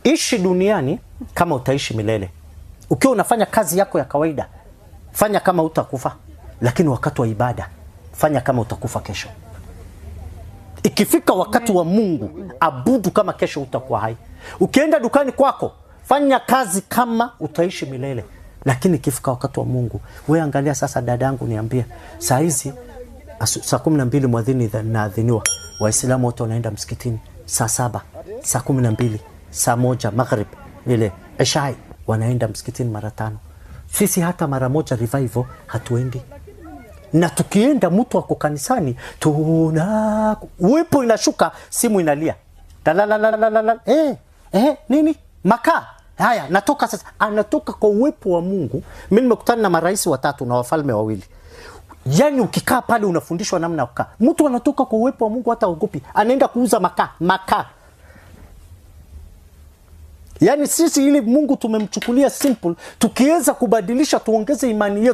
Ishi duniani kama utaishi milele. Ukiwa unafanya kazi yako ya kawaida, fanya kama utakufa. Lakini wakati wa ibada, fanya kama utakufa kesho. Ikifika wakati wa Mungu, abudu kama kesho utakuwa hai. Ukienda dukani kwako, fanya kazi kama utaishi milele. Lakini ikifika wakati wa Mungu, wewe angalia sasa dadangu, niambie, saa hizi saa 12 mwadhini naadhiniwa. Waislamu wote wanaenda msikitini saa 7, saa 12, saa 1 maghrib, ile ishai wanaenda msikitini mara 5. Sisi hata mara moja revival hatuendi. Na tukienda mtu wako kanisani, uwepo inashuka, simu inalia. Nini? Makaa. Haya, natoka sasa. Anatoka kwa uwepo wa Mungu. Mimi nimekutana na marais 3 na wafalme 2. Yani ukikaa pale unafundishwa namna kukaa. Mtu anatoka kwa uwepo wa Mungu hata ogopi. Anaenda kuuza makaa. Yani sisi ili Mungu tumemchukulia simple, tukiweza kubadilisha tuongeze imani yetu.